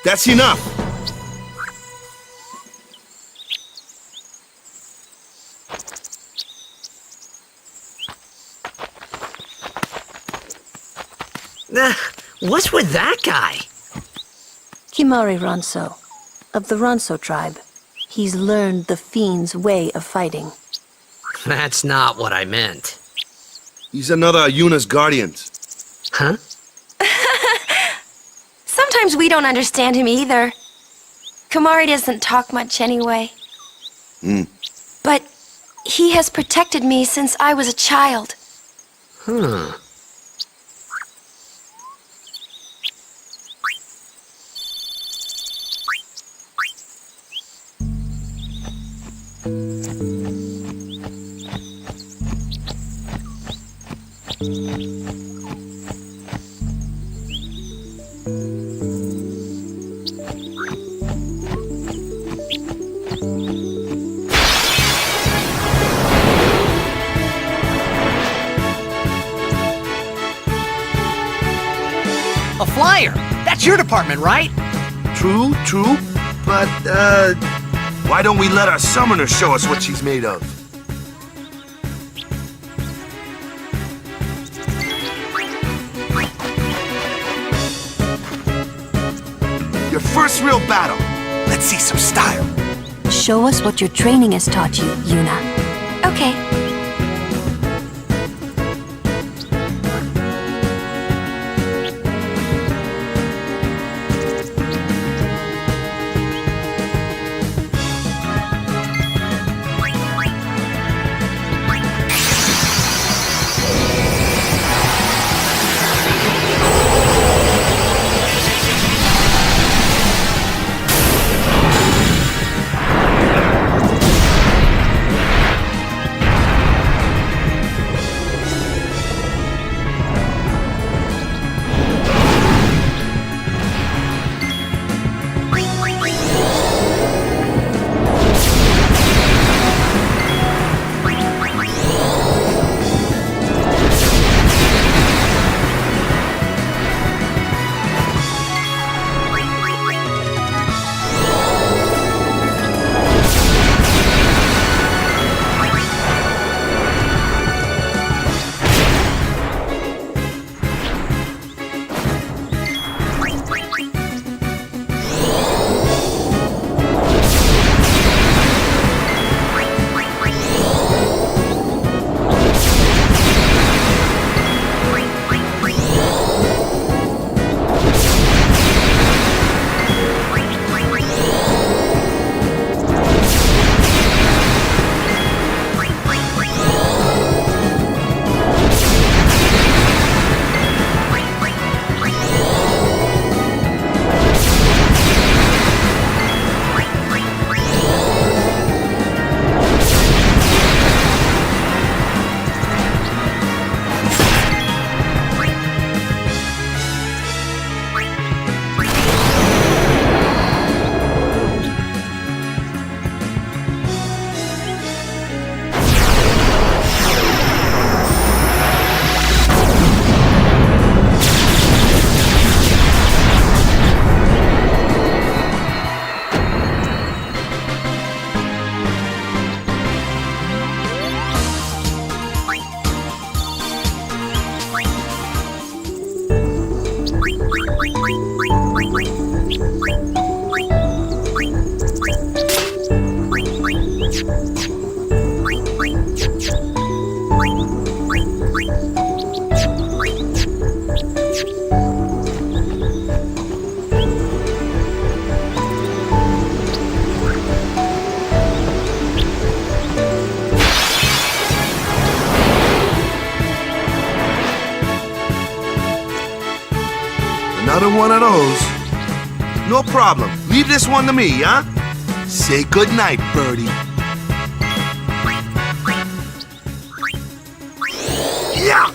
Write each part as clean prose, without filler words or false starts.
That's enough. What's with that guy? Kimari Ronso, of the Ronso tribe. He's learned the fiend's way of fighting. That's not what I meant. He's another Yuna's guardians. Huh? Sometimes we don't understand him either. Kimari doesn't talk much anyway. But he has protected me since I was a child. Huh. A flyer! That's your department, right? True, but, why don't we let our summoner show us what she's made of? Your first real battle. Let's see some style. Show us what your training has taught you, Yuna. Okay. Another one of those. No problem. Leave this one to me, huh? Say goodnight, birdie. Yeah!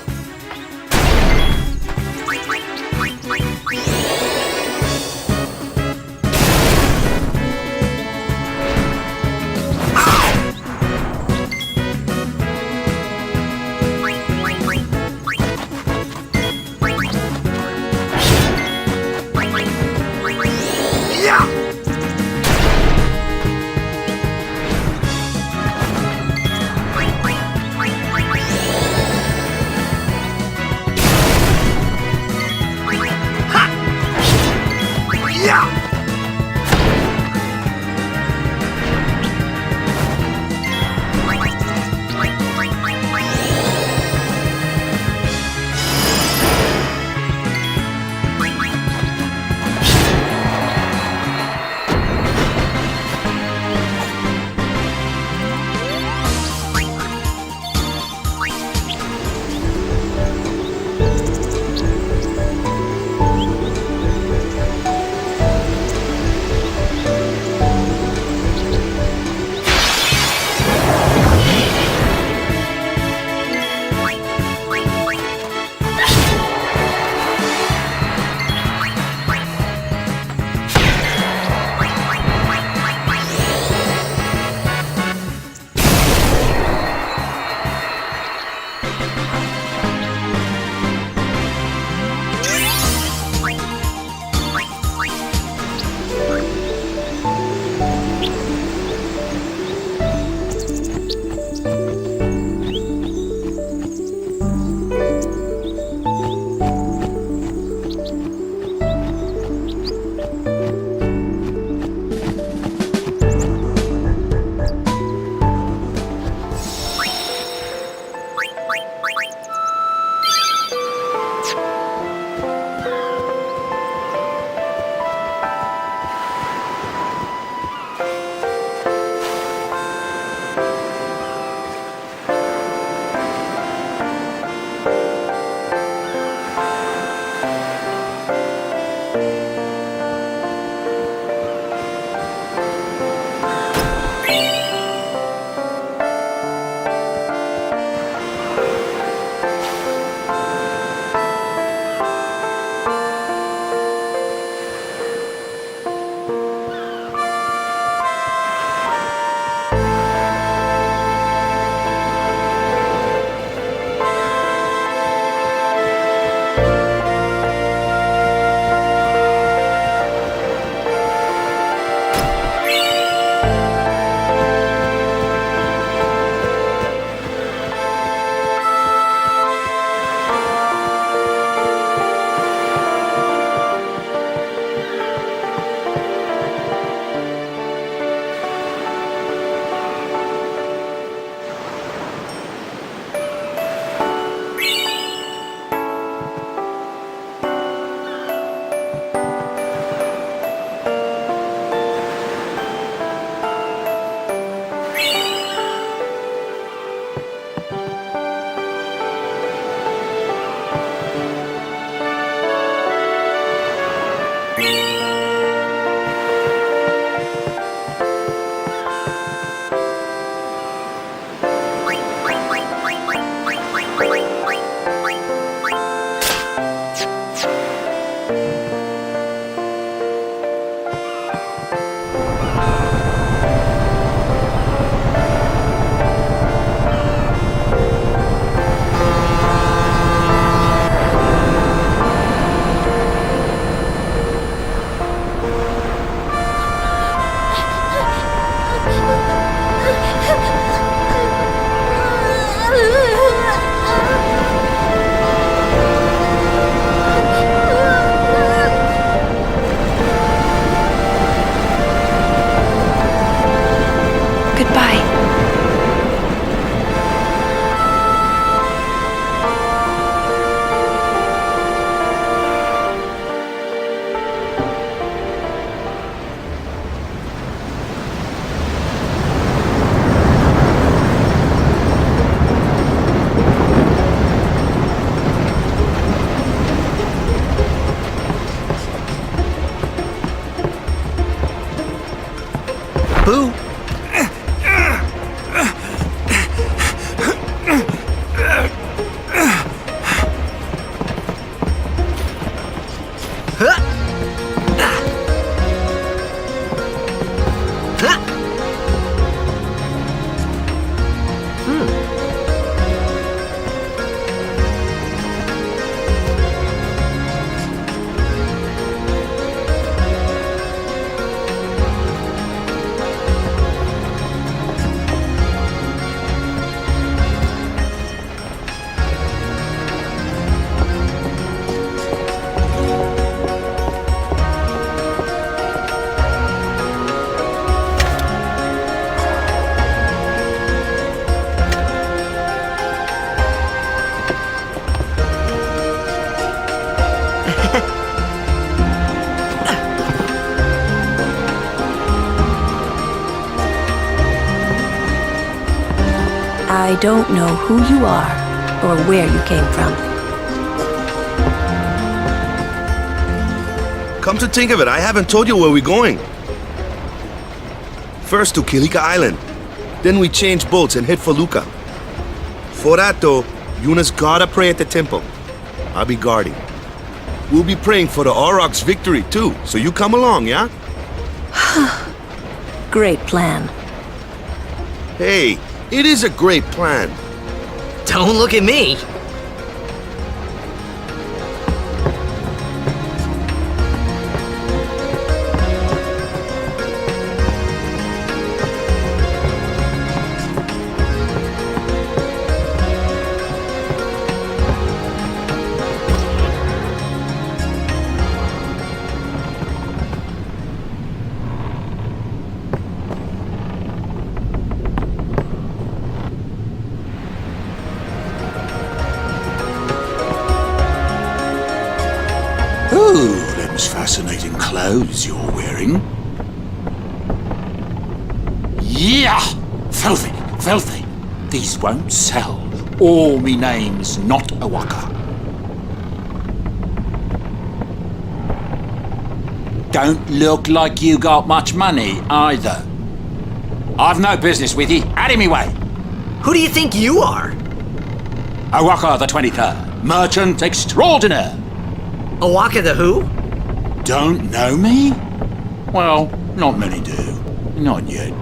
I don't know who you are or where you came from. Come to think of it, I haven't told you where we're going. First to Kilika Island. Then we change boats and head for Luca. For that though, Yuna's gotta pray at the temple. I'll be guarding. We'll be praying for the Aurochs' victory too, so you come along, yeah? Great plan. Hey, it is a great plan. Don't look at me. Oh, them's fascinating clothes you're wearing. Yeah! Filthy, filthy. These won't sell. Or me name's not a waka. Don't look like you got much money, either. I've no business with you. Out of me way. Who do you think you are? Awaka the 23rd, merchant extraordinaire. Awaka the who? Don't know me? Well, not many do. Not yet.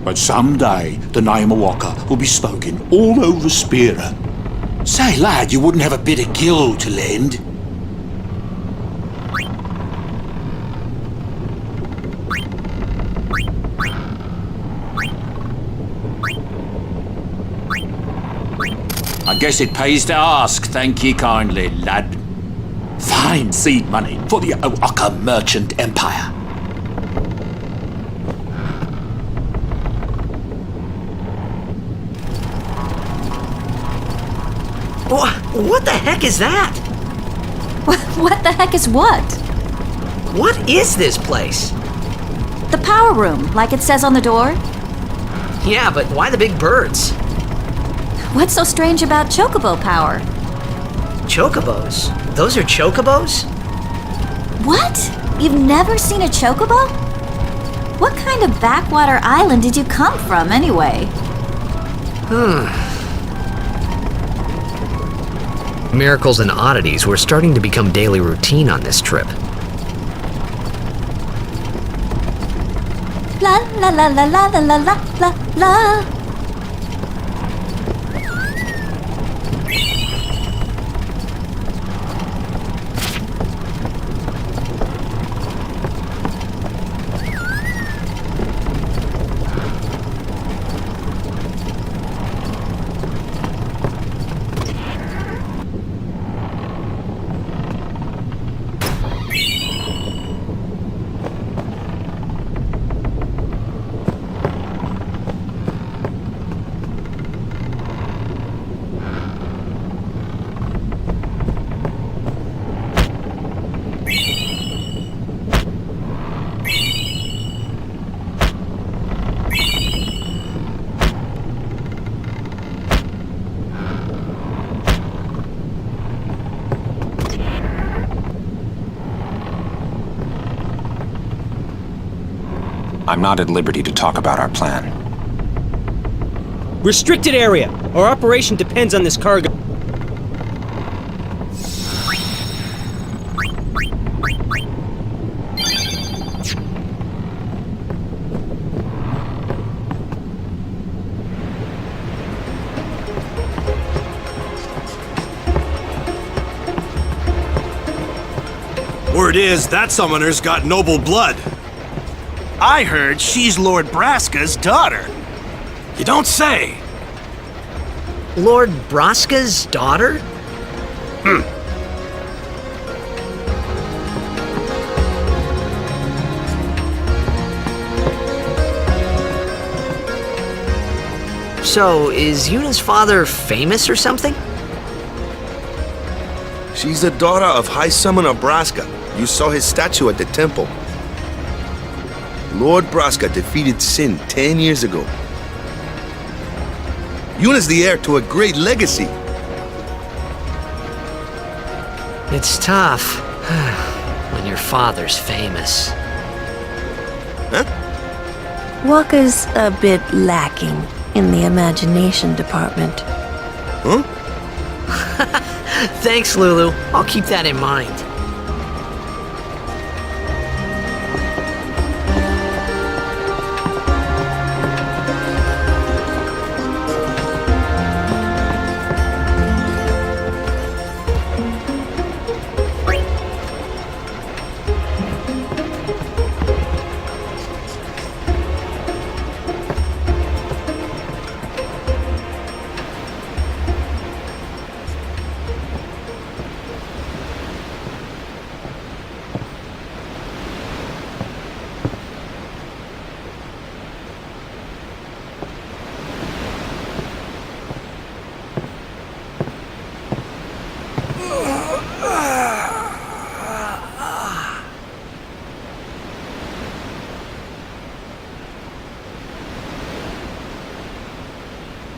But someday, the name Awaka will be spoken all over Spira. Say, lad, you wouldn't have a bit of gill to lend? I guess it pays to ask, thank ye kindly, lad. Fine seed money for the Awaka merchant empire. What the heck is that? What the heck is what? What is this place? The power room, like it says on the door? Yeah, but why the big birds? What's so strange about chocobo power? Chocobos? Those are chocobos? What? You've never seen a chocobo? What kind of backwater island did you come from, anyway? Miracles and oddities were starting to become daily routine on this trip. La la la la la la la la la. I'm not at liberty to talk about our plan. Restricted area. Our operation depends on this cargo. Word is, that summoner's got noble blood. I heard she's Lord Braska's daughter. You don't say. Lord Braska's daughter? So, is Yuna's father famous or something? She's the daughter of High Summoner Braska. You saw his statue at the temple. Lord Braska defeated sin 10 years ago. Yuna's the heir to a great legacy. It's tough when your father's famous. Huh? Waka's a bit lacking in the imagination department. Huh? Thanks, Lulu. I'll keep that in mind.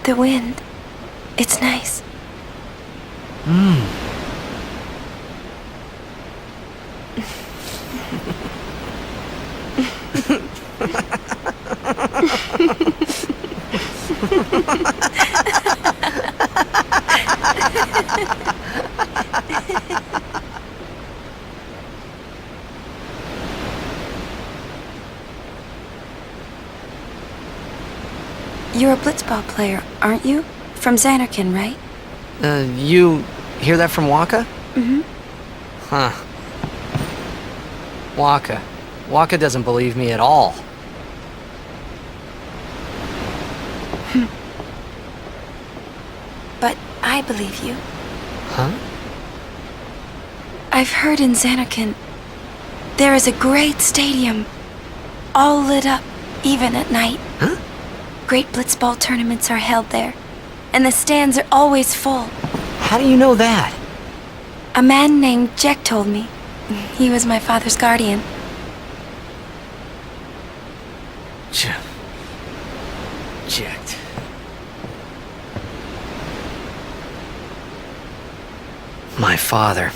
The wind. It's nice. You're a blitzball player, aren't you? From Xanarkin, right? You hear that from Waka? Mm-hmm. Huh. Waka doesn't believe me at all. But I believe you. Huh? I've heard in Xanarkin there is a great stadium, all lit up, even at night. Huh? Great blitzball tournaments are held there, and the stands are always full. How do you know that? A man named Jack told me. He was my father's guardian. Jacked. My father.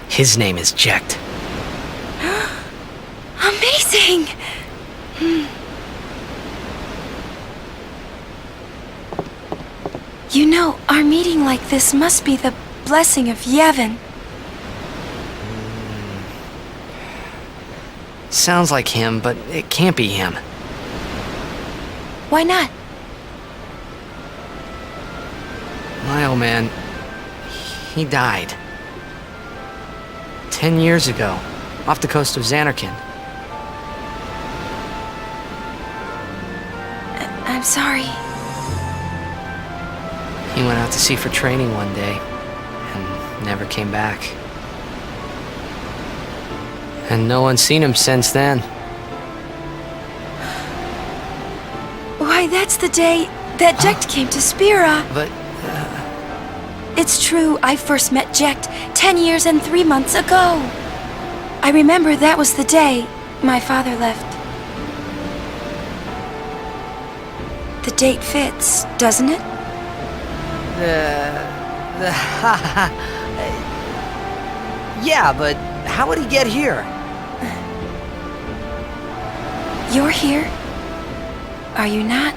His name is Jecht. Amazing! You know, our meeting like this must be the blessing of Yevon. Sounds like him, but it can't be him. Why not? My old man, he died. 10 years ago, off the coast of Xanarkin. I'm sorry. He went out to sea for training one day, and never came back. And no one's seen him since then. Why, that's the day that Jecht came to Spira. But, It's true, I first met Jecht 10 years and 3 months ago. I remember that was the day my father left. The date fits, doesn't it? Yeah, but how would he get here? You're here, are you not?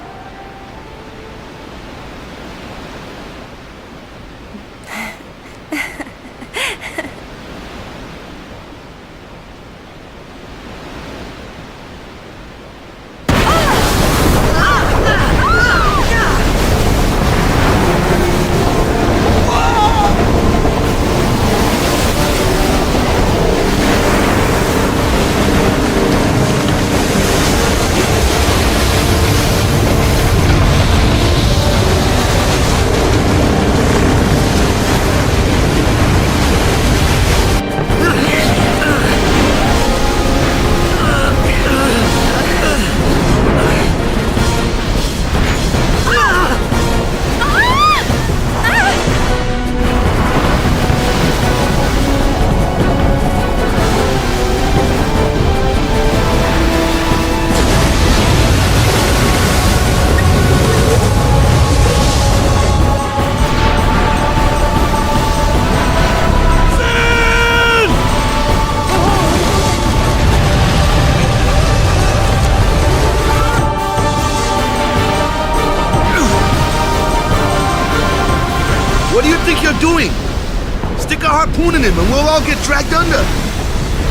harpooning him and we'll all get dragged under.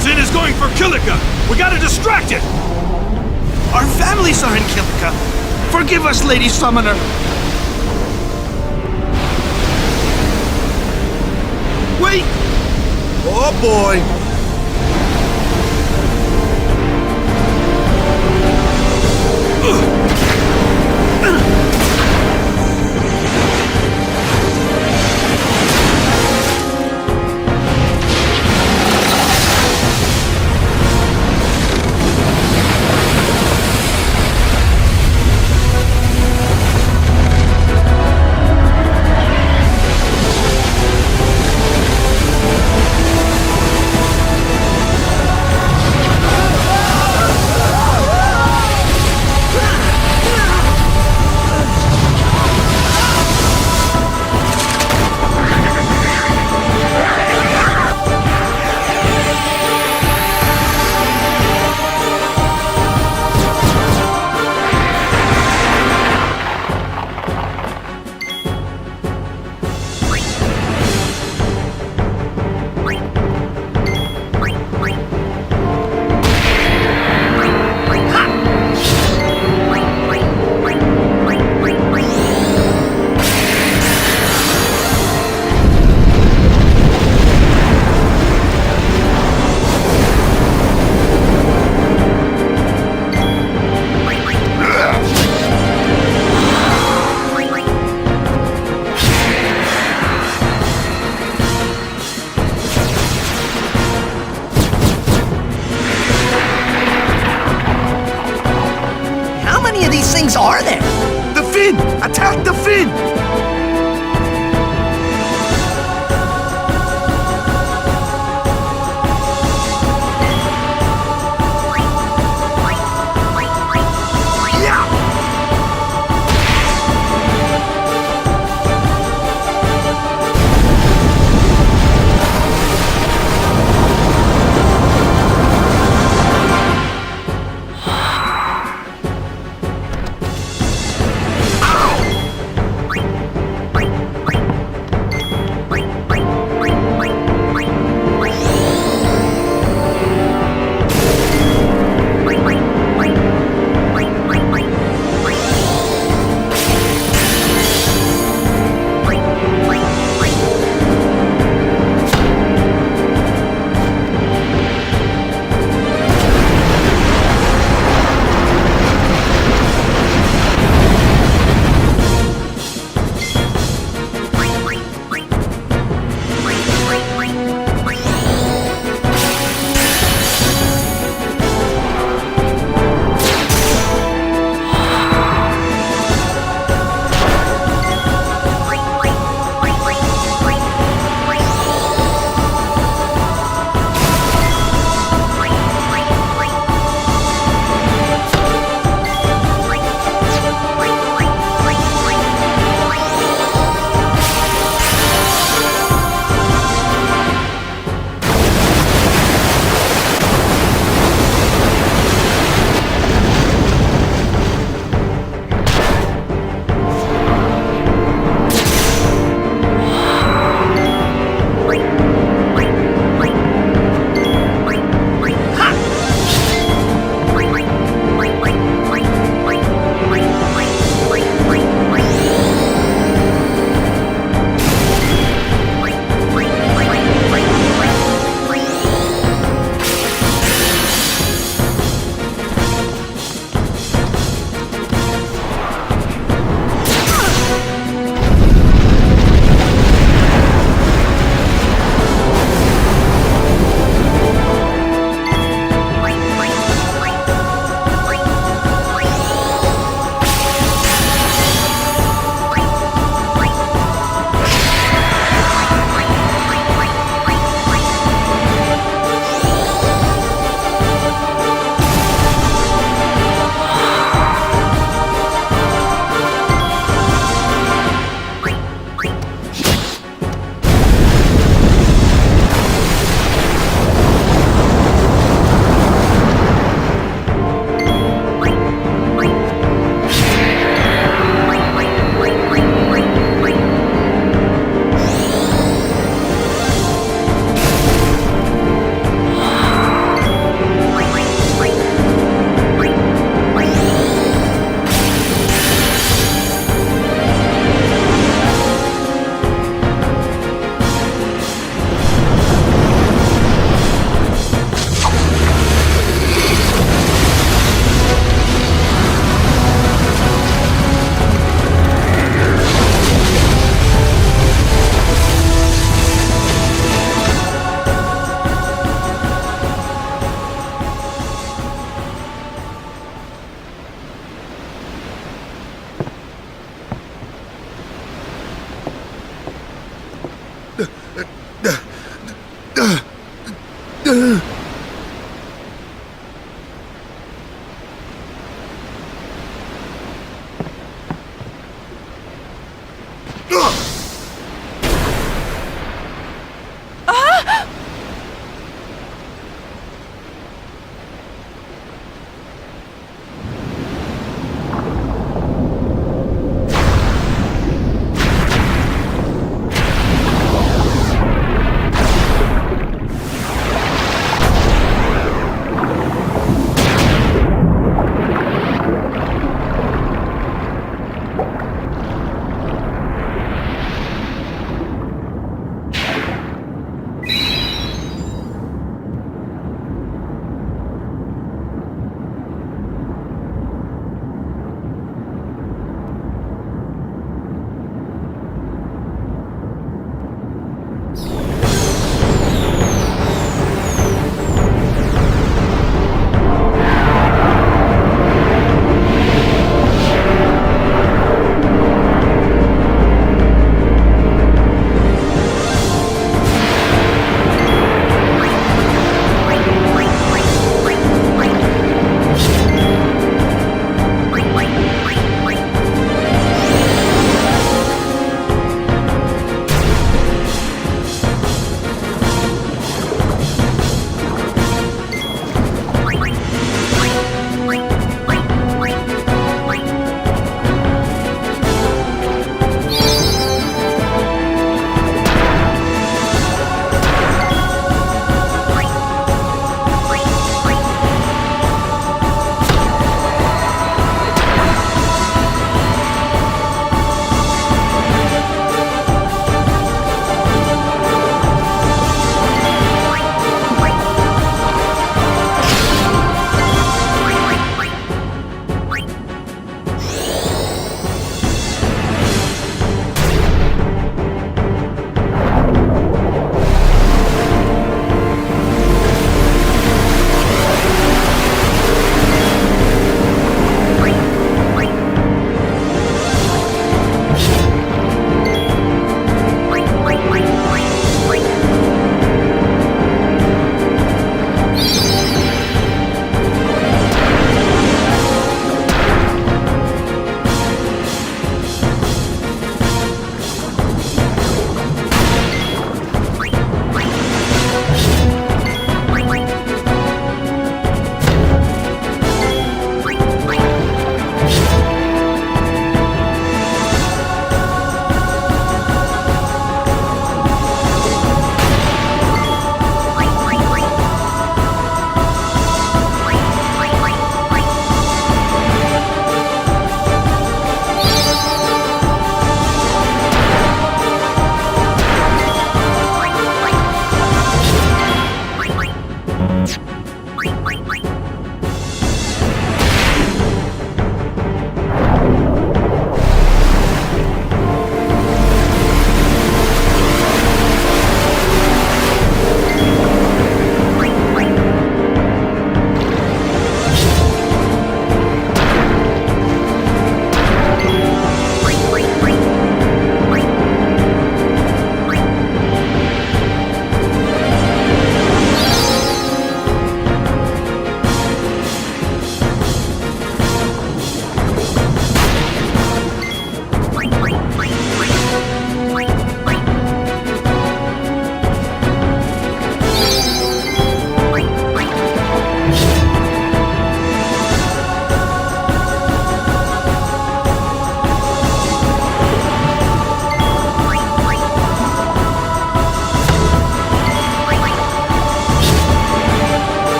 Zin is going for Kilika. We gotta distract it. Our families are in Kilika. Forgive us, Lady Summoner. Wait! Oh boy! Are there? The fin! Attack the fin!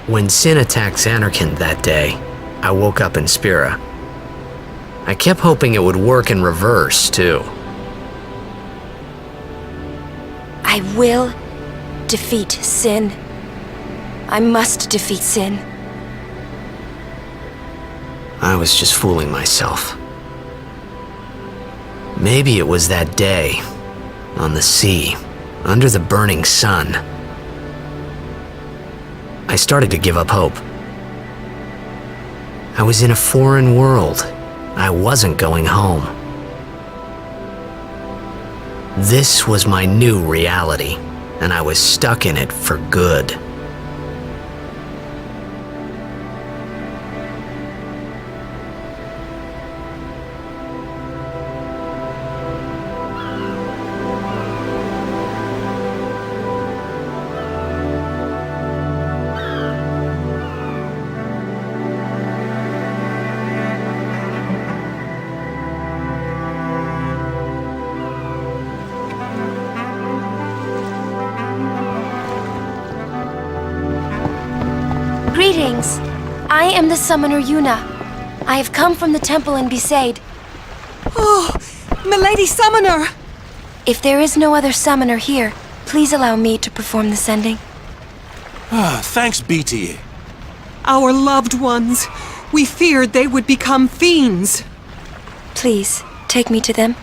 When Sin attacked Xanarkand that day, I woke up in Spira. I kept hoping it would work in reverse, too. I will defeat Sin. I must defeat Sin. I was just fooling myself. Maybe it was that day, on the sea, under the burning sun. I started to give up hope. I was in a foreign world. I wasn't going home. This was my new reality, and I was stuck in it for good. Greetings. I am the summoner Yuna. I have come from the temple in Besaid. Oh, Milady Summoner! If there is no other summoner here, please allow me to perform the sending. Thanks, BT. Our loved ones. We feared they would become fiends. Please, take me to them.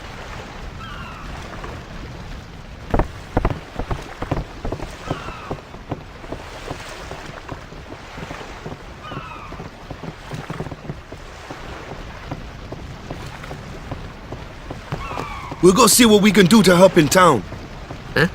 We'll go see what we can do to help in town. Huh?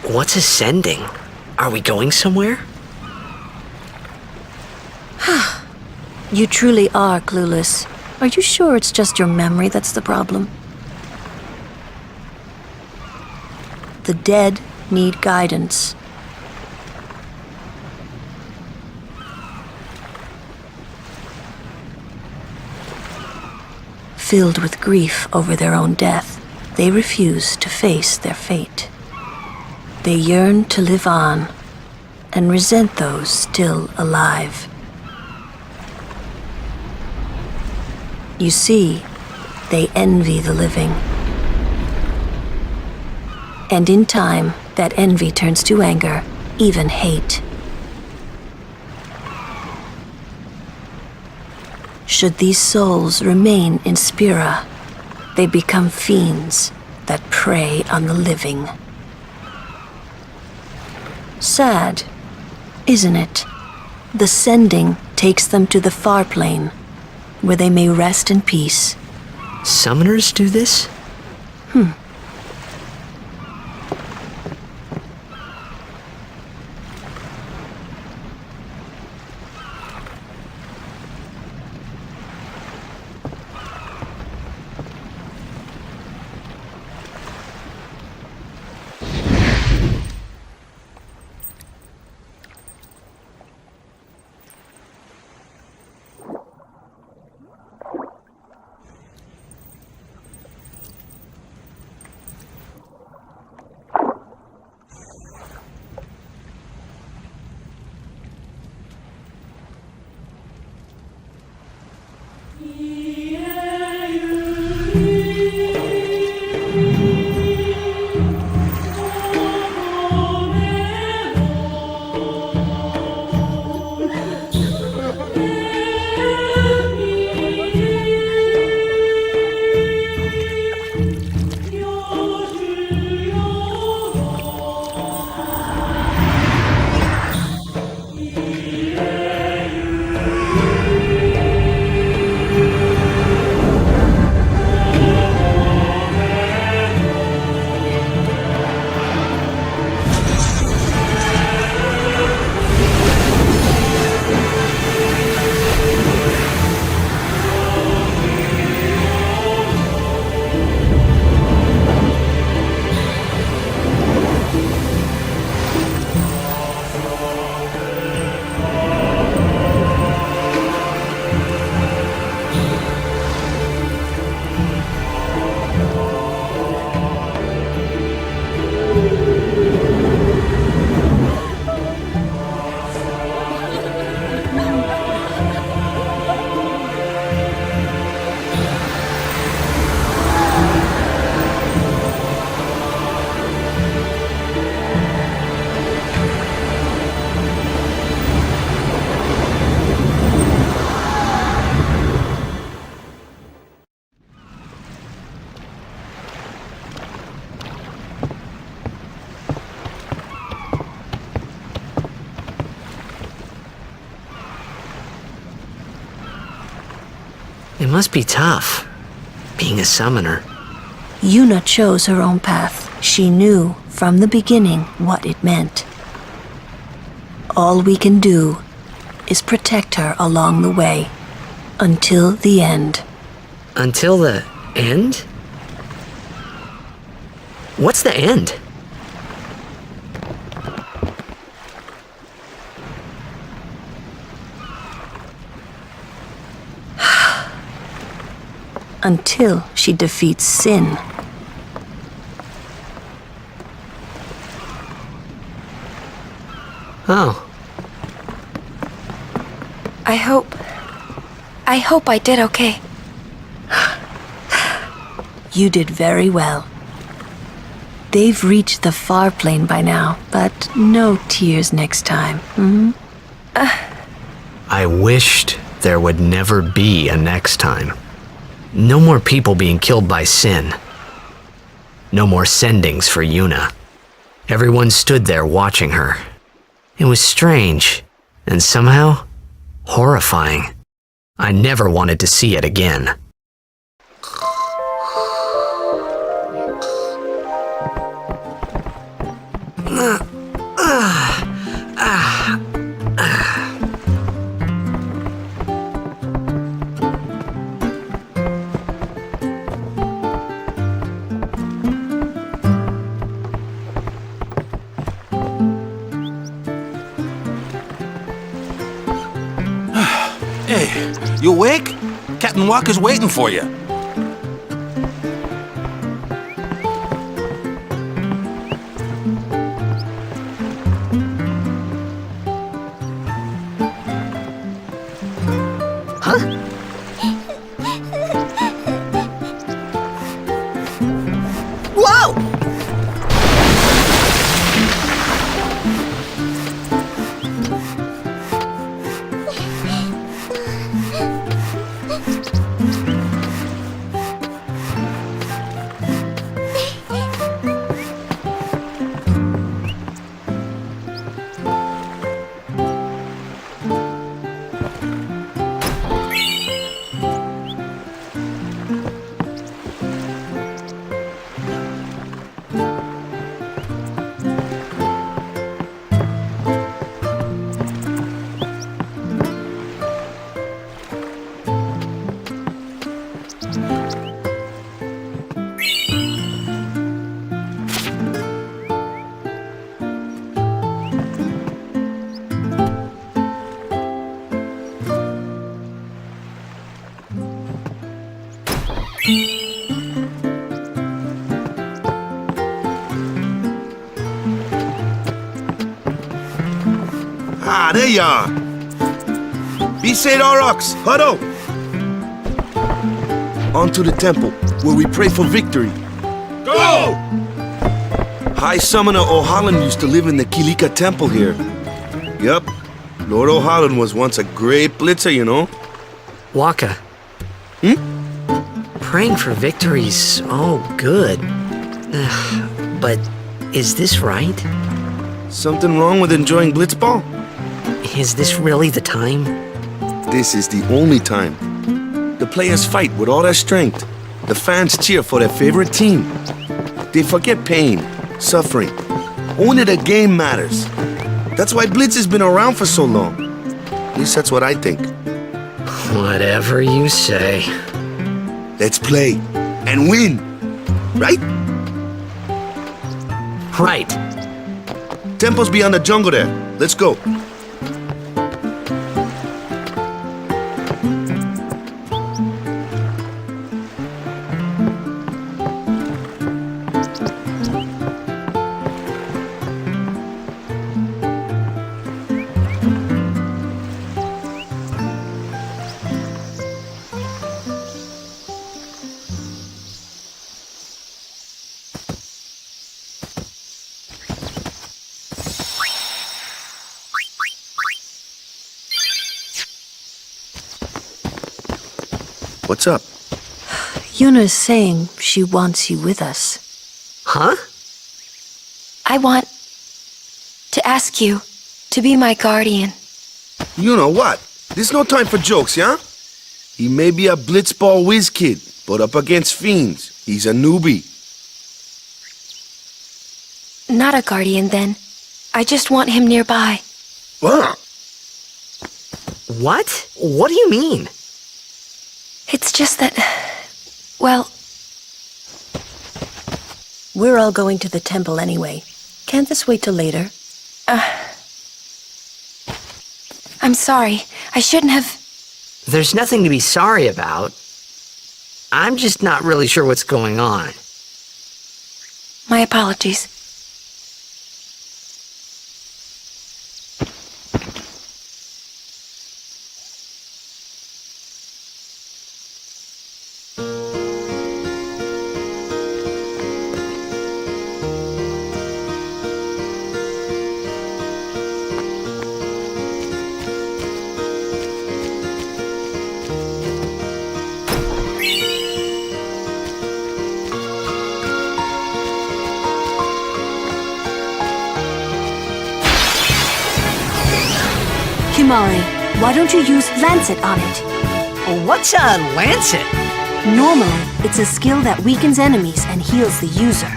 What's a sending? Are we going somewhere? You truly are clueless. Are you sure it's just your memory that's the problem? The dead need guidance. Filled with grief over their own death, they refuse to face their fate. They yearn to live on and resent those still alive. You see, they envy the living. And in time, that envy turns to anger, even hate. Should these souls remain in Spira, they become fiends that prey on the living. Sad, isn't it? The sending takes them to the far plane, where they may rest in peace. Summoners do this? must be tough, being a summoner. Yuna chose her own path. She knew from the beginning what it meant. All we can do is protect her along the way, until the end. Until the end? What's the end? Until she defeats sin. Oh. I hope I did okay. You did very well. They've reached the far plane by now, but no tears next time. I wished there would never be a next time. No more people being killed by sin. No more sendings for Yuna. Everyone stood there watching her. It was strange, and somehow horrifying. I never wanted to see it again. Hey, you awake? Captain Walker's waiting for you. Ah, there you are. Be St. Aurochs, huddle! On to the temple, where we pray for victory. Go! High Summoner O'Holland used to live in the Kilika Temple here. Yup, Lord O'Holland was once a great blitzer, you know. Waka. Praying for victories, oh good. But is this right? Something wrong with enjoying blitzball? Is this really the time? This is the only time. The players fight with all their strength. The fans cheer for their favorite team. They forget pain, suffering. Only the game matters. That's why Blitz has been around for so long. At least that's what I think. Whatever you say. Let's play and win, right? Right. Temple's beyond the jungle there. Let's go. What's up? Yuna's saying she wants you with us. Huh? I want to ask you to be my guardian. You know what? There's no time for jokes, yeah? He may be a blitzball whiz kid, but up against fiends, he's a newbie. Not a guardian, then. I just want him nearby. What? What? What do you mean? It's just that... well... We're all going to the temple anyway. Can't this wait till later? I'm sorry. I shouldn't have... There's nothing to be sorry about. I'm just not really sure what's going on. My apologies. Kimari, why don't you use Lancet on it? What's a lancet? Normally, it's a skill that weakens enemies and heals the user.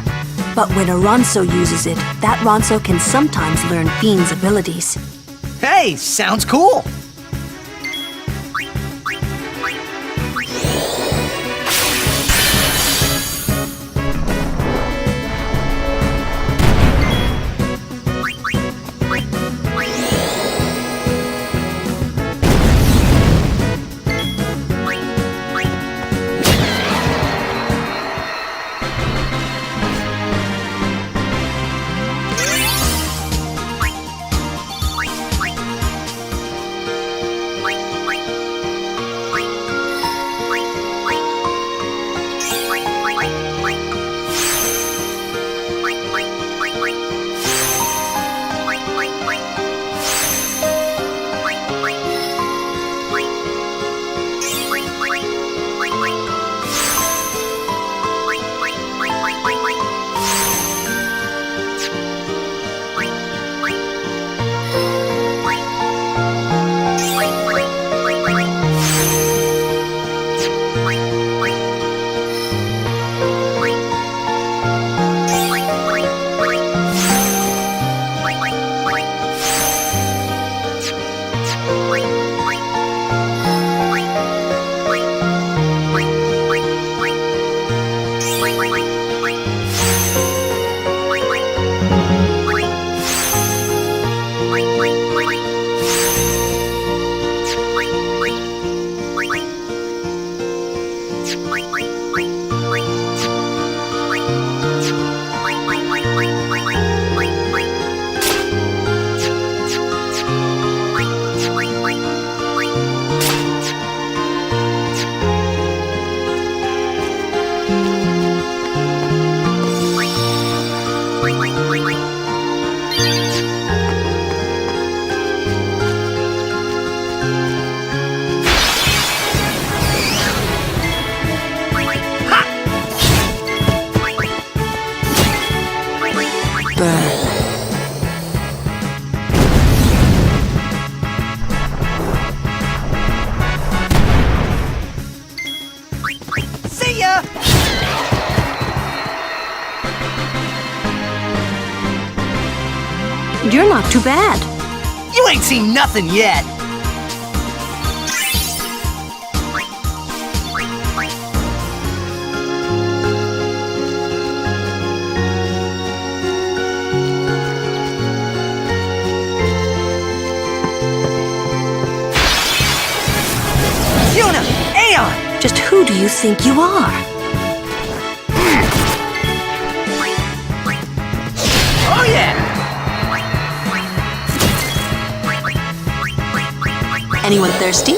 But when a Ronso uses it, that Ronso can sometimes learn Fiend's abilities. Hey, sounds cool. See ya! You're not too bad. You ain't seen nothing yet. Yuna! Aeon! Just who do you think you are? Oh yeah! Anyone thirsty?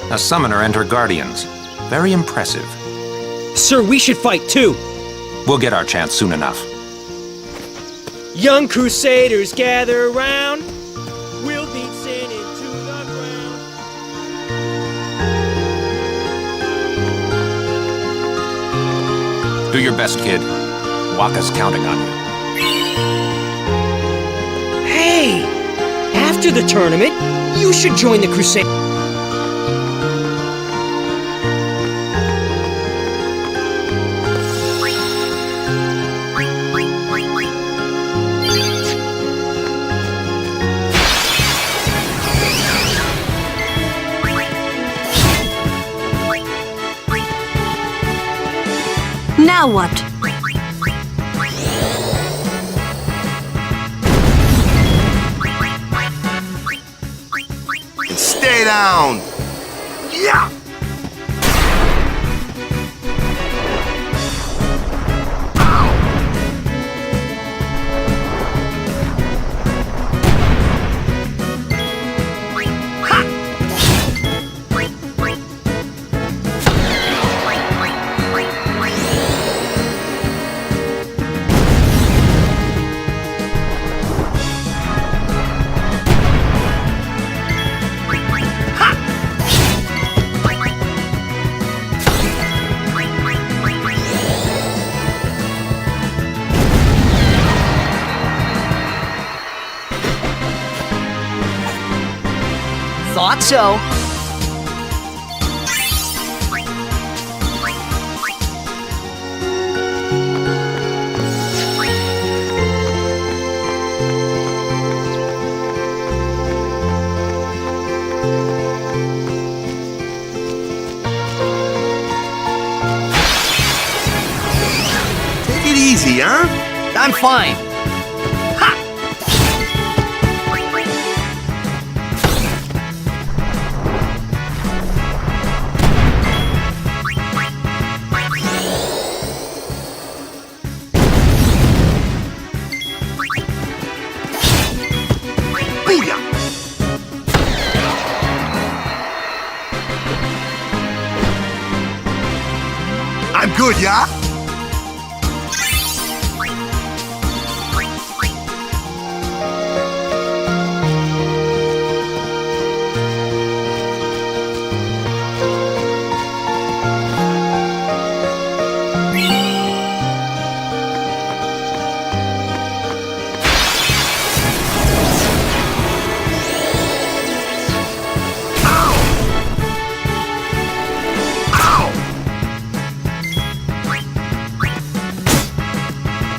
A summoner and her guardians. Very impressive. Sir, we should fight too. We'll get our chance soon enough. Young crusaders gather round. We'll beat sin into the ground. Do your best, kid. Waka's counting on you. Hey! After the tournament, you should join the crusade. Now what? Stay down! Yeah! Thought so. Take it easy, huh? I'm fine. I'm good, yeah?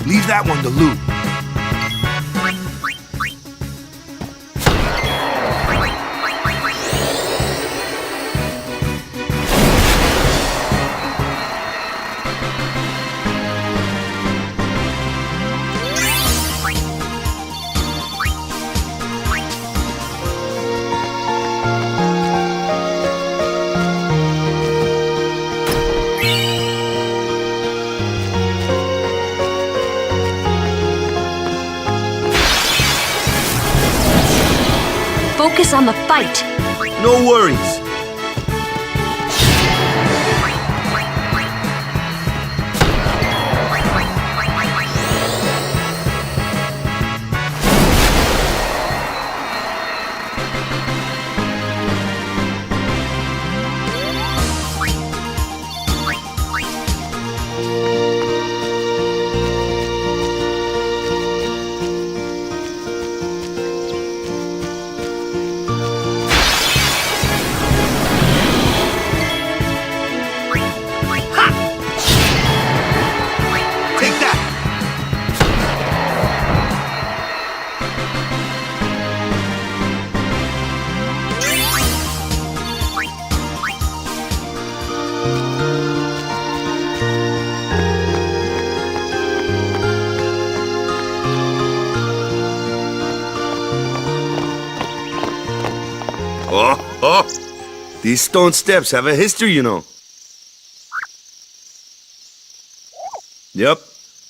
Leave that one to Lou. Focus on the fight. No worries. Oh, these stone steps have a history, you know. Yep,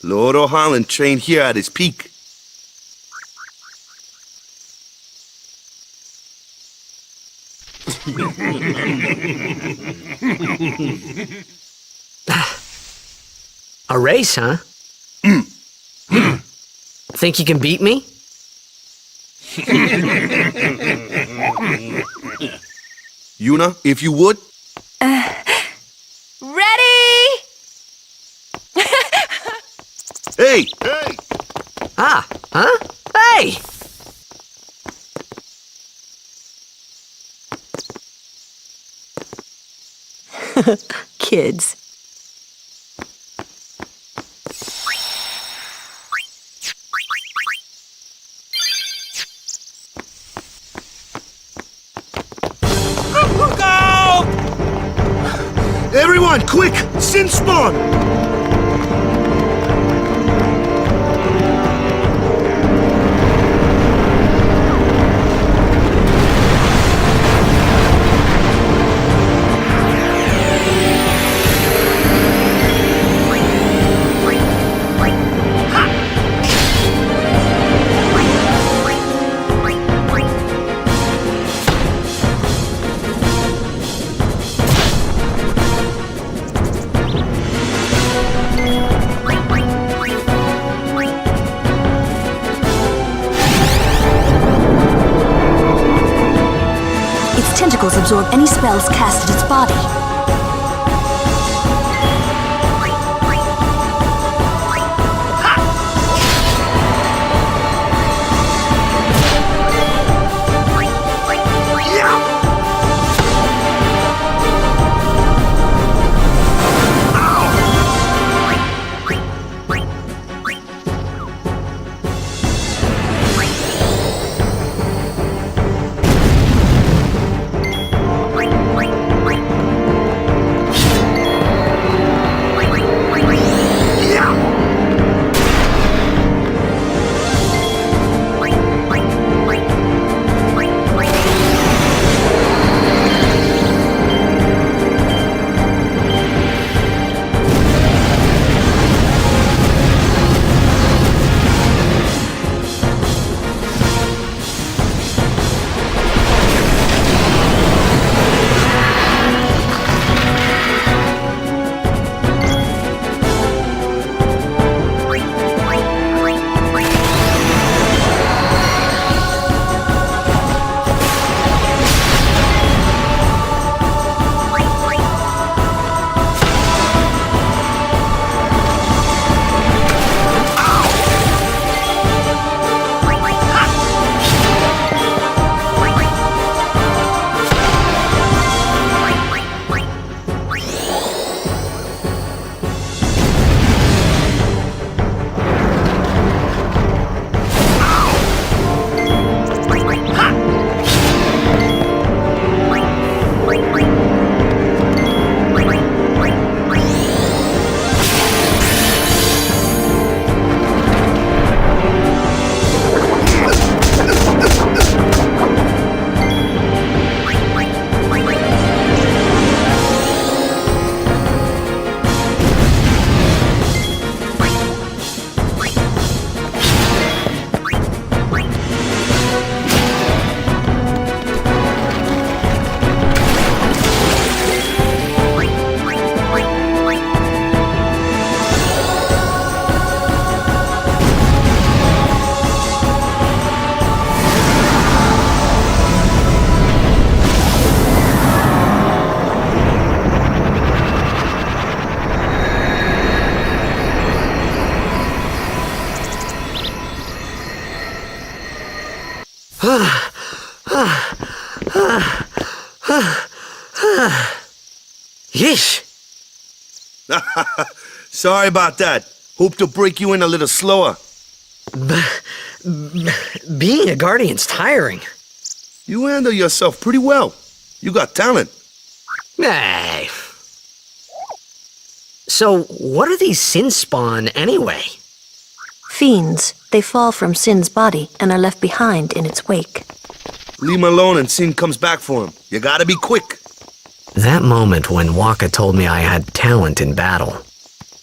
Lord O'Holland trained here at his peak. A race, huh? Think you can beat me? Yuna, if you would. Ready? Hey! Ah, huh? Hey! Kids. Everyone, quick! Sin spawn! Tentacles absorb any spells cast at its body. Yeesh. Sorry about that. Hope to break you in a little slower. Being a guardian's tiring. You handle yourself pretty well. You got talent. Hey. So, what are these sin spawn anyway? Fiends. They fall from Sin's body and are left behind in its wake. Leave him alone and Sin comes back for him. You gotta be quick. That moment when Waka told me I had talent in battle,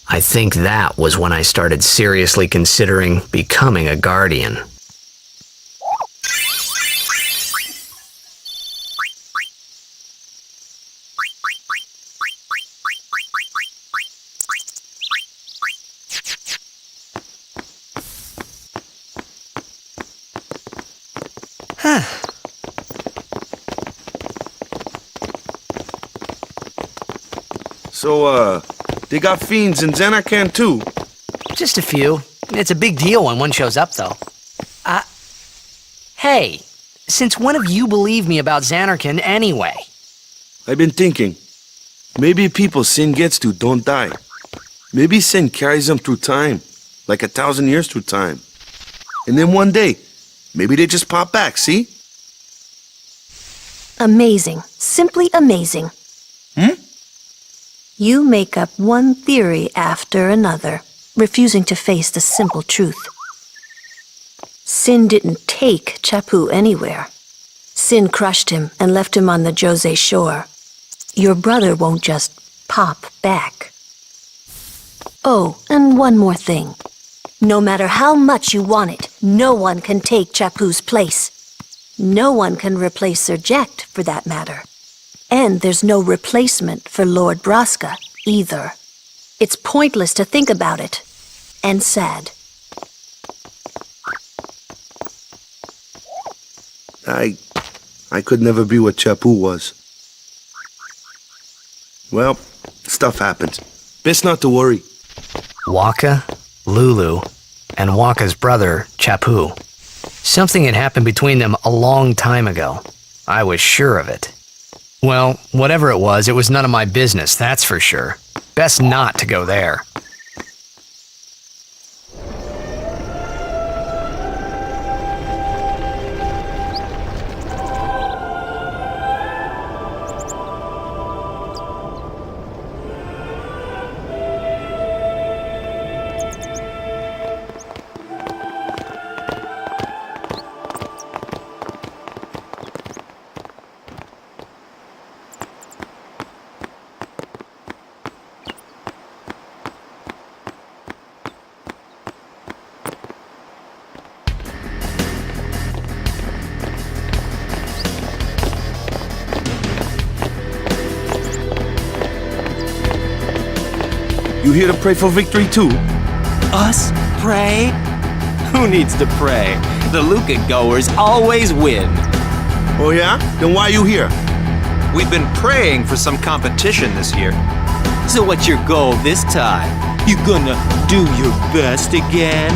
I think that was when I started seriously considering becoming a guardian. So, they got fiends in Zanarkand too? Just a few. It's a big deal when one shows up, though. Hey, since when have you believed me about Zanarkand anyway? I've been thinking, maybe people sin gets to don't die. Maybe sin carries them through time, like 1,000 years through time. And then one day, maybe they just pop back, see? Amazing. Simply amazing. You make up one theory after another, refusing to face the simple truth. Sin didn't take Chapu anywhere. Sin crushed him and left him on the Jose shore. Your brother won't just pop back. Oh, and one more thing. No matter how much you want it, no one can take Chapu's place. No one can replace Sir Jekt, for that matter. And there's no replacement for Lord Braska, either. It's pointless to think about it. And sad. I could never be what Chapu was. Well, stuff happens. Best not to worry. Waka, Lulu, and Waka's brother, Chapu. Something had happened between them a long time ago. I was sure of it. Well, whatever it was none of my business, that's for sure. Best not to go there. You here to pray for victory too? Us? Pray? Who needs to pray? The Luca goers always win. Oh yeah? Then why you here? We've been praying for some competition this year. So what's your goal this time? You gonna do your best again?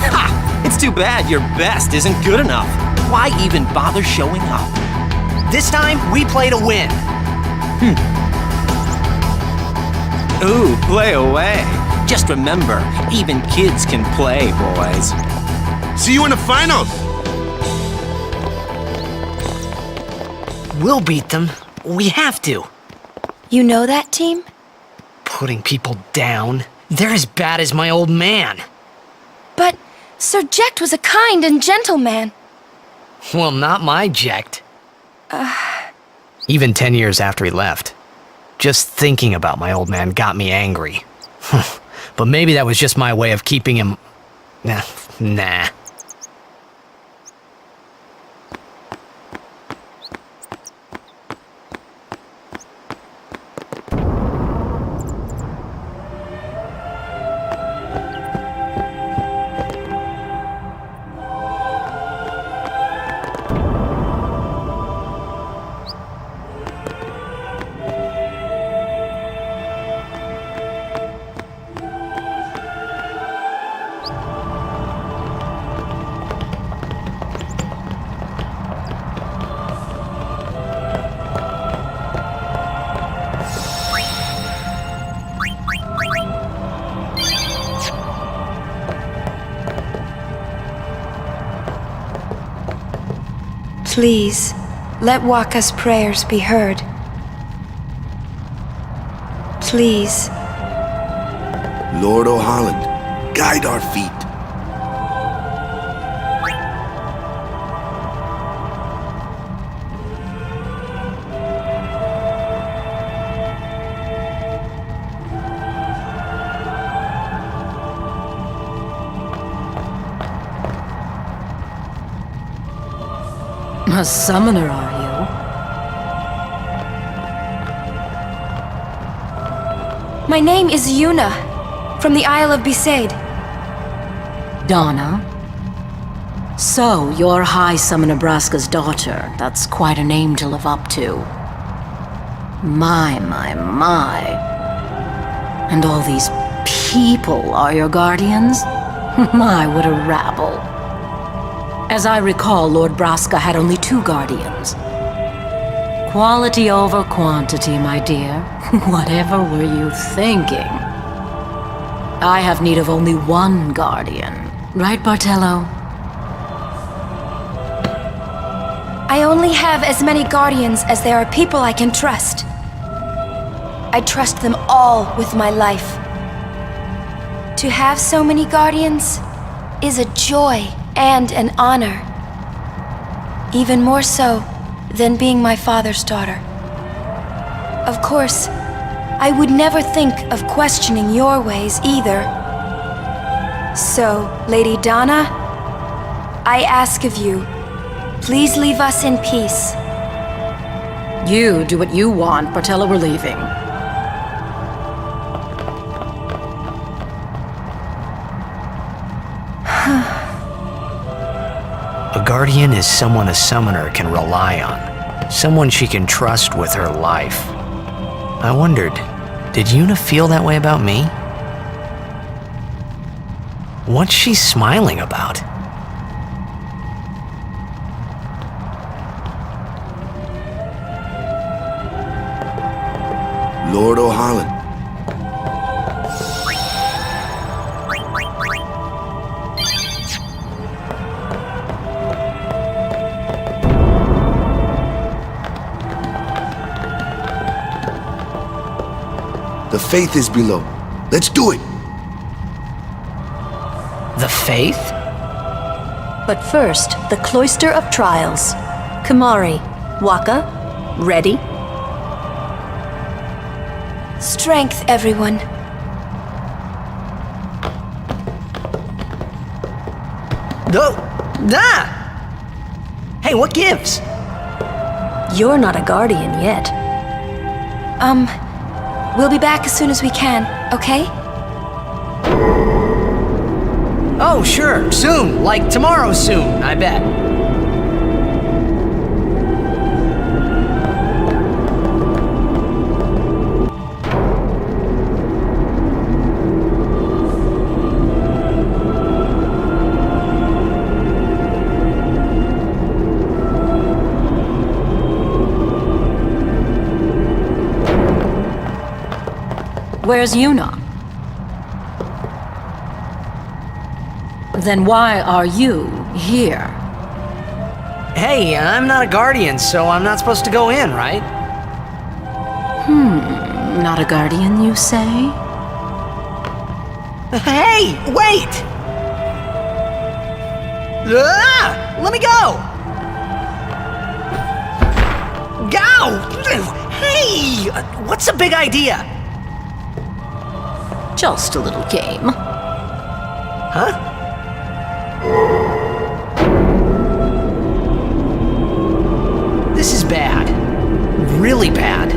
Ha! It's too bad your best isn't good enough. Why even bother showing up? This time, we play to win. Ooh, play away. Just remember, even kids can play, boys. See you in the finals! We'll beat them. We have to. You know that team? Putting people down. They're as bad as my old man. But Sir Jekt was a kind and gentle man. Well, not my Jekt. Even 10 years after he left. Just thinking about my old man got me angry. But maybe that was just my way of keeping him... Nah. Please, let Waka's prayers be heard. Please. Lord O'Holland, guide our feet. A summoner, are you? My name is Yuna, from the Isle of Besaid. Donna? So, you're High Summoner Braska's daughter. That's quite a name to live up to. My. And all these people are your guardians? My, what a rabble. As I recall, Lord Braska had only 2 guardians. Quality over quantity, my dear. Whatever were you thinking? I have need of only 1 guardian. Right, Bartello? I only have as many guardians as there are people I can trust. I trust them all with my life. To have so many guardians is a joy and an honor. Even more so than being my father's daughter. Of course, I would never think of questioning your ways either. So, Lady Donna, I ask of you, please leave us in peace. You do what you want, Bartello, we're leaving. A guardian is someone a summoner can rely on. Someone she can trust with her life. I wondered, did Yuna feel that way about me? What's she smiling about? Lord O'Holland. The faith is below. Let's do it! The faith? But first, the Cloister of Trials. Kamari, Waka, ready? Strength, everyone. Hey, what gives? You're not a guardian yet. We'll be back as soon as we can, okay? Oh, sure, soon. Like tomorrow soon, I bet. Where's Yuna? Then why are you here? Hey, I'm not a guardian, so I'm not supposed to go in, right? Not a guardian, you say? Hey, wait! Let me go! Go! Hey! What's a big idea? Just a little game. Huh? This is bad. Really bad.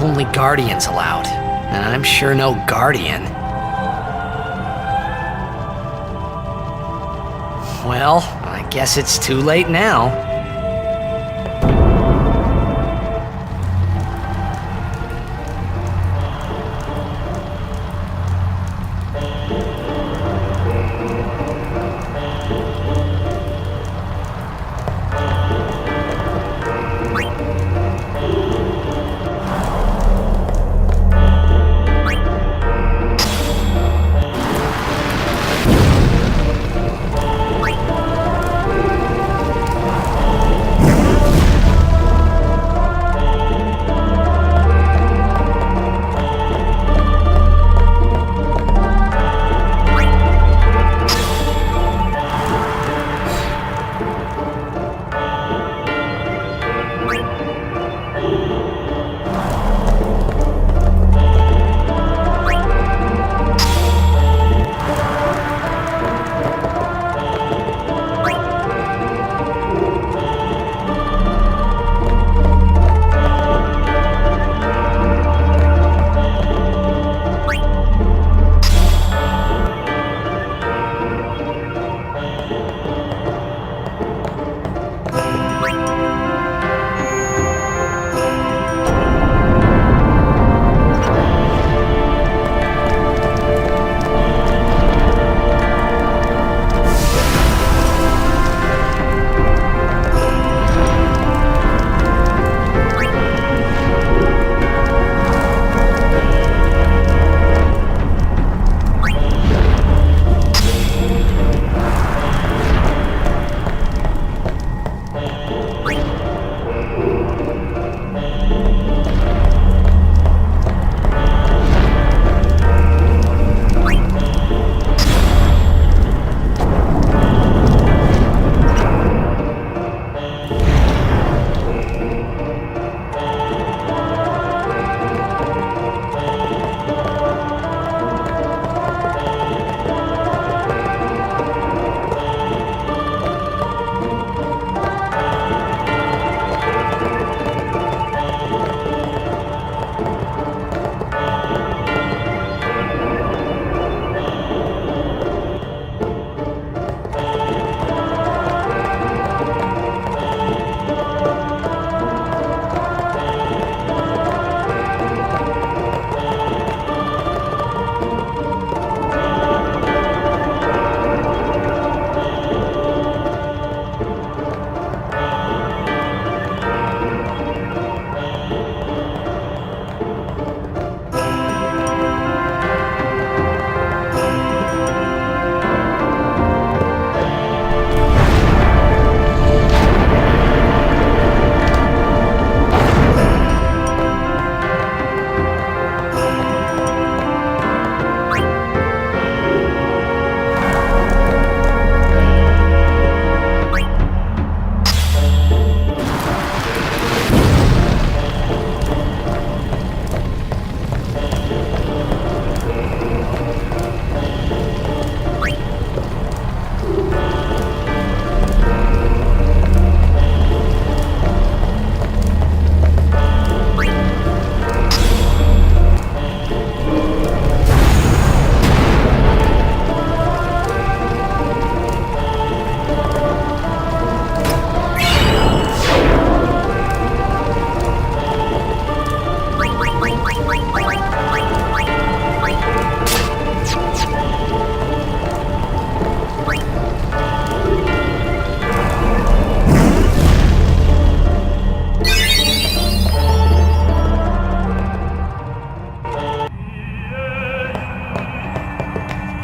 Only guardians allowed. And I'm sure no guardian. Well, I guess it's too late now.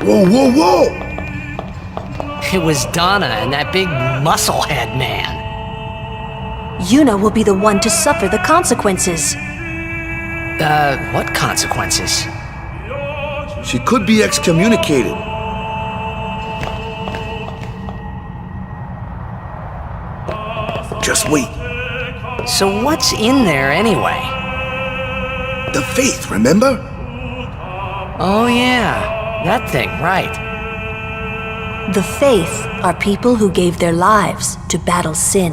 Whoa, whoa, whoa! It was Donna and that big musclehead man. Yuna will be the one to suffer the consequences. What consequences? She could be excommunicated. Just wait. So what's in there anyway? The faith, remember? Oh yeah, that thing, right. The faith are people who gave their lives to battle sin.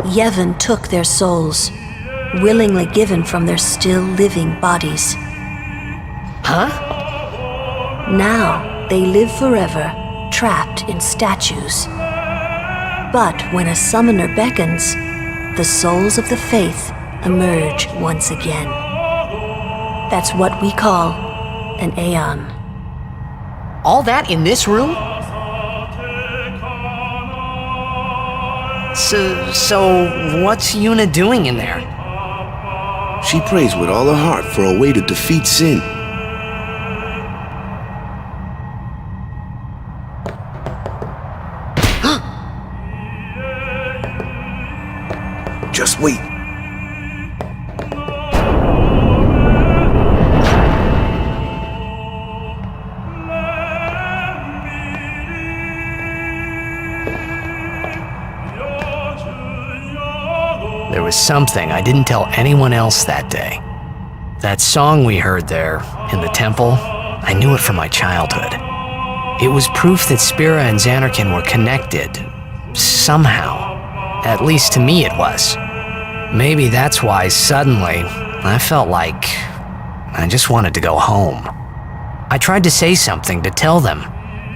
Yevon took their souls, willingly given from their still living bodies. Huh? Now they live forever, trapped in statues. But when a summoner beckons, the souls of the faith emerge once again. That's what we call an Aeon. All that in this room? So what's Yuna doing in there? She prays with all her heart for a way to defeat sin. Just wait. There was something I didn't tell anyone else that day. That song we heard there, in the temple, I knew it from my childhood. It was proof that Spira and Xanarkin were connected, somehow. At least to me it was. Maybe that's why suddenly I felt like I just wanted to go home. I tried to say something to tell them,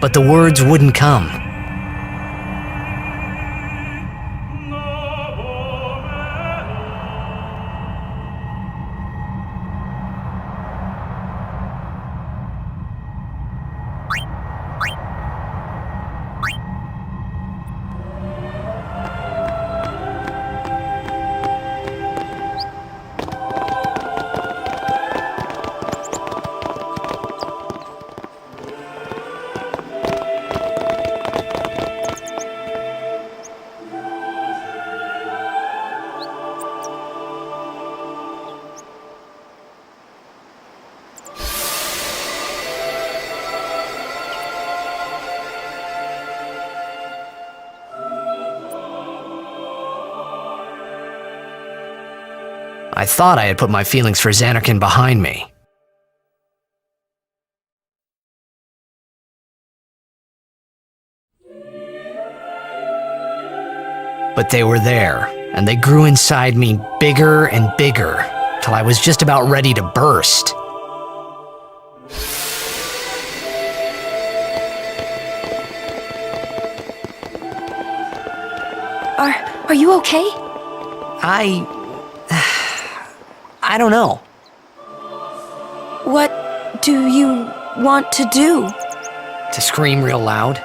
but the words wouldn't come. I thought I had put my feelings for Xanarkin behind me. But they were there, and they grew inside me bigger and bigger, till I was just about ready to burst. Are you okay? I don't know. What do you want to do? To scream real loud.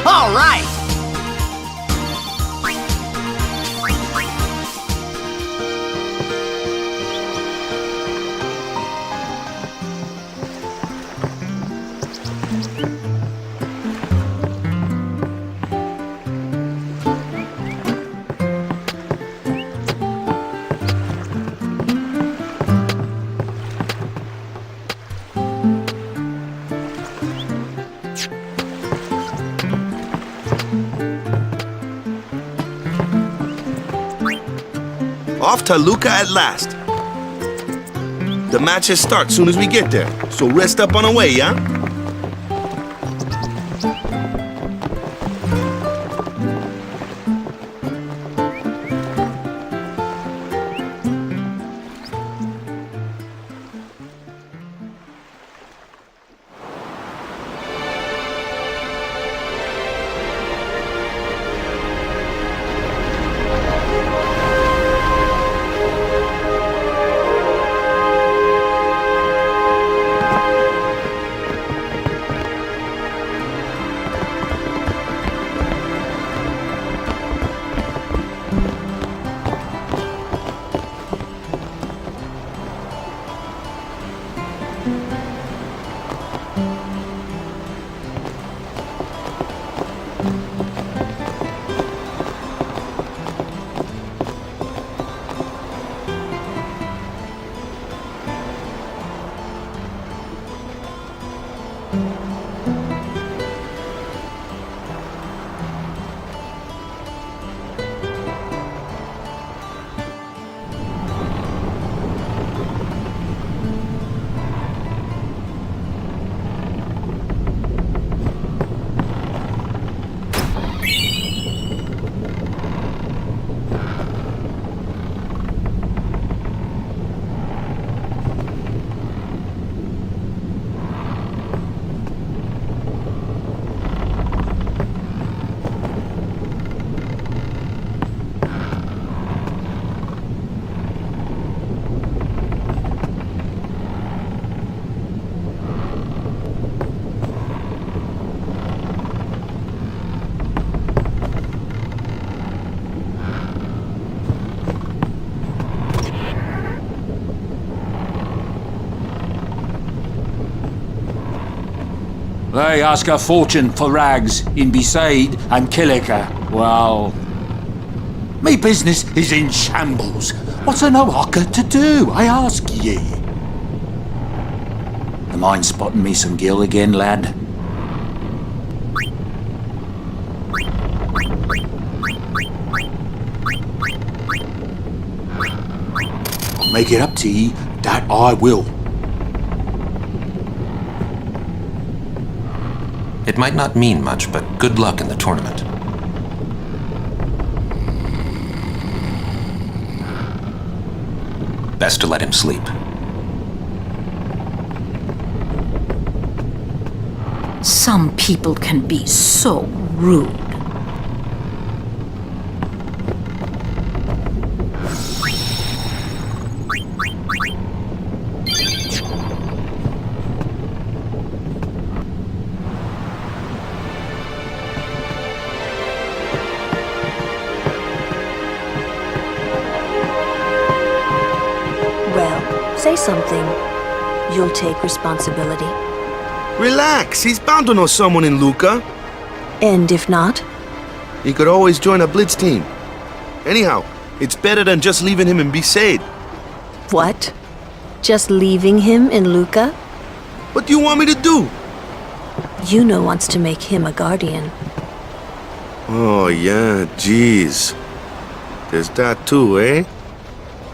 All right! Off to Luca at last. The matches start soon as we get there, so rest up on the way, yeah? They ask a fortune for rags in Besaid and Killicker. Well, me business is in shambles. What's an O'Haka to do, I ask ye? You mind spotting me some gill again, lad? I'll make it up to ye, that I will. It might not mean much, but good luck in the tournament. Best to let him sleep. Some people can be so rude. Say something. You'll take responsibility. Relax, he's bound to know someone in Luca. And if not? He could always join a blitz team. Anyhow, it's better than just leaving him in Besaid. What? Just leaving him in Luca? What do you want me to do? Yuna wants to make him a guardian. Oh, yeah, jeez. There's that too, eh?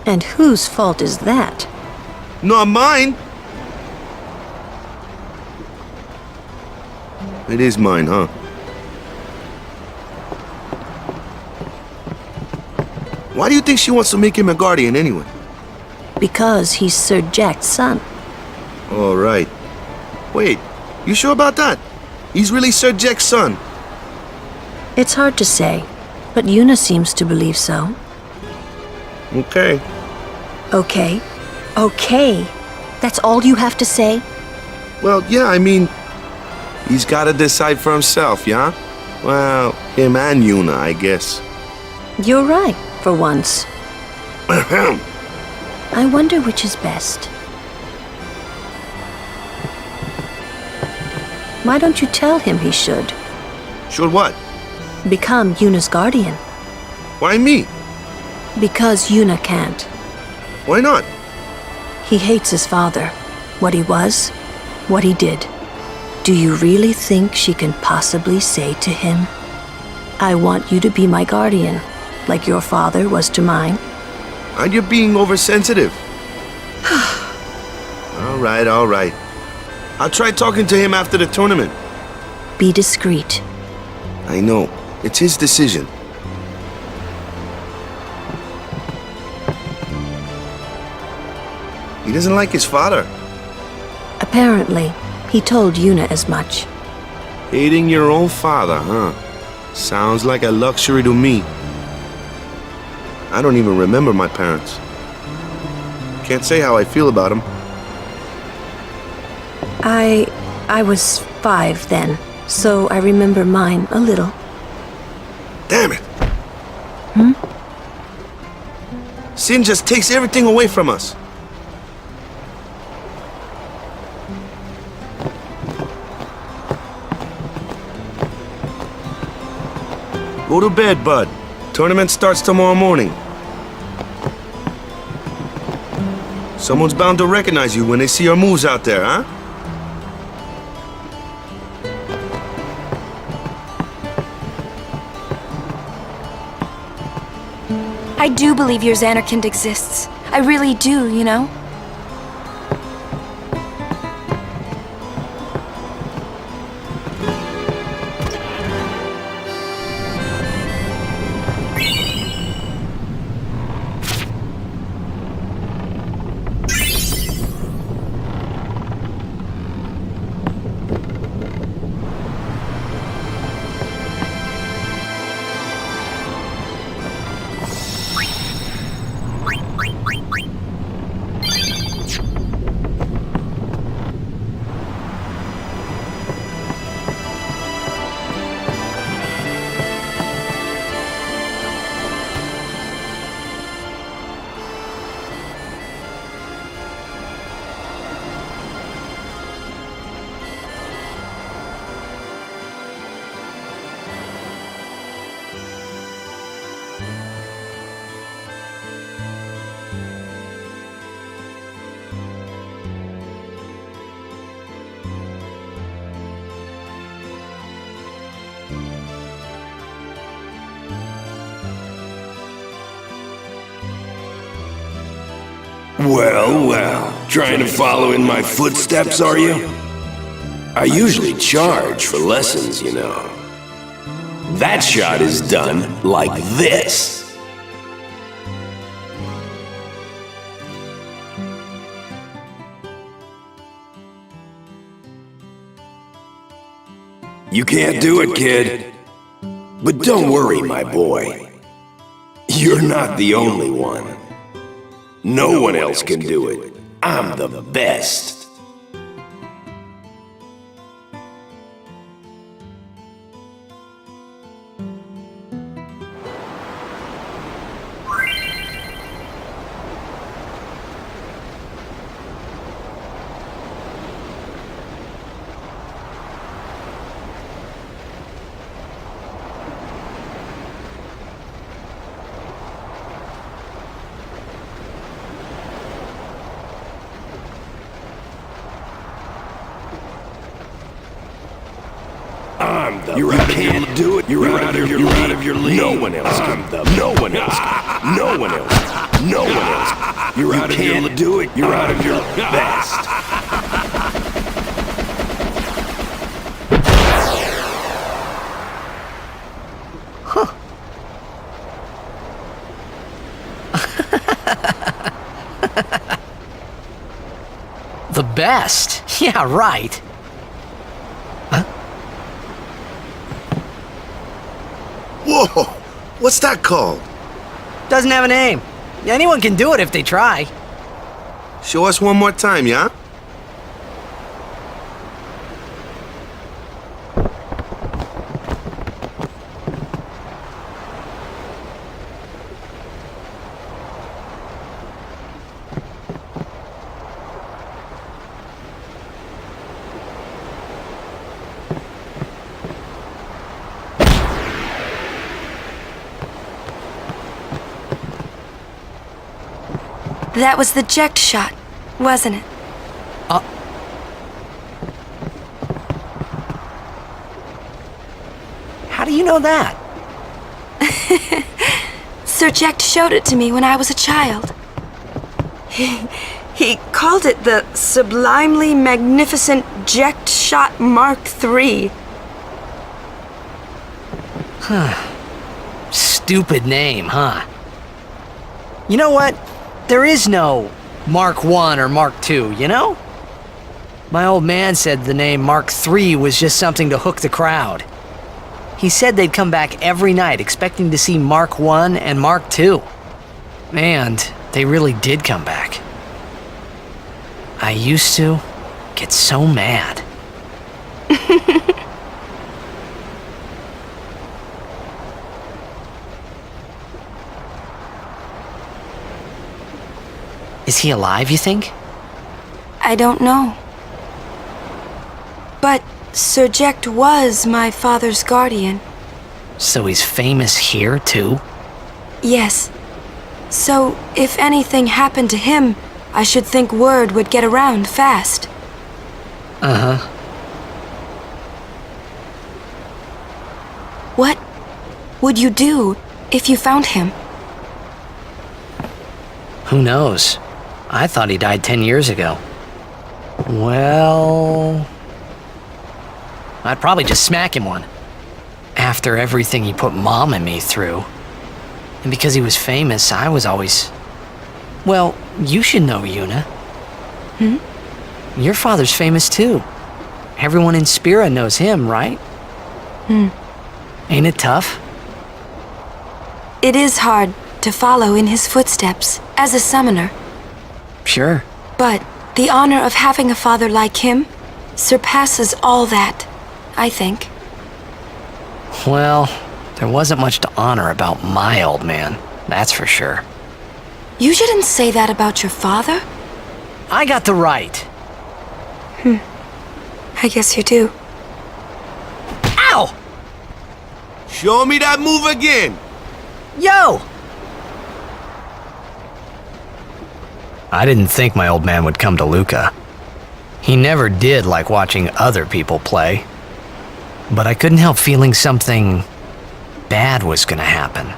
And whose fault is that? Not mine. It is mine, huh? Why do you think she wants to make him a guardian anyway? Because he's Sir Jack's son. All right. Wait, you sure about that? He's really Sir Jack's son? It's hard to say, but Yuna seems to believe so. Okay. Okay. Okay. That's all you have to say? Well, yeah, I mean, he's got to decide for himself, yeah? Well, him and Yuna, I guess. You're right, for once. I wonder which is best. Why don't you tell him he should? Should what? Become Yuna's guardian. Why me? Because Yuna can't. Why not? He hates his father. What he was, what he did. Do you really think she can possibly say to him, I want you to be my guardian, like your father was to mine? And you're being oversensitive. All right. I'll try talking to him after the tournament. Be discreet. I know. It's his decision. He doesn't like his father. Apparently, he told Yuna as much. Hating your own father, huh? Sounds like a luxury to me. I don't even remember my parents. Can't say how I feel about them. I was 5 then, so I remember mine a little. Damn it! Sin just takes everything away from us. Go to bed, bud. Tournament starts tomorrow morning. Someone's bound to recognize you when they see our moves out there, huh? I do believe your Xanarkand exists. I really do, you know? Well, trying to follow in my footsteps, are you? I usually charge for lessons, you know. That shot is done like this. You can't do it, kid. But don't worry, my boy. You're not the only one. No one else can do it. I'm the best. You can't do it. You're out of your league. No one else can. No one else. No one else. No one else. You're out of your league. You can't do it. You're out of your best. Huh. The best? Yeah, right. Whoa! What's that called? Doesn't have a name. Anyone can do it if they try. Show us one more time, yeah? That was the eject shot, wasn't it? How do you know that? Sir Jack showed it to me when I was a child. He called it the Sublimely Magnificent Eject Shot Mark III. Stupid name, huh? You know what? There is no Mark I or Mark II, you know? My old man said the name Mark III was just something to hook the crowd. He said they'd come back every night expecting to see Mark I and Mark II. And they really did come back. I used to get so mad. Is he alive, you think? I don't know. But Sir Jack was my father's guardian. So he's famous here, too? Yes. So, if anything happened to him, I should think word would get around fast. Uh-huh. What would you do if you found him? Who knows? I thought he died 10 years ago. Well, I'd probably just smack him one. After everything he put Mom and me through. And because he was famous, I was always... Well, you should know, Yuna. Your father's famous too. Everyone in Spira knows him, right? Ain't it tough? It is hard to follow in his footsteps as a summoner. Sure. But the honor of having a father like him surpasses all that, I think. Well, there wasn't much to honor about my old man, that's for sure. You shouldn't say that about your father. I got the right. I guess you do. Ow! Show me that move again. Yo! I didn't think my old man would come to Luca. He never did like watching other people play. But I couldn't help feeling something bad was gonna happen.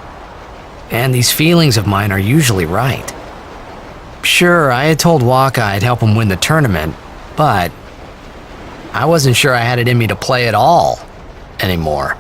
And these feelings of mine are usually right. Sure, I had told Waka I'd help him win the tournament, but I wasn't sure I had it in me to play at all anymore.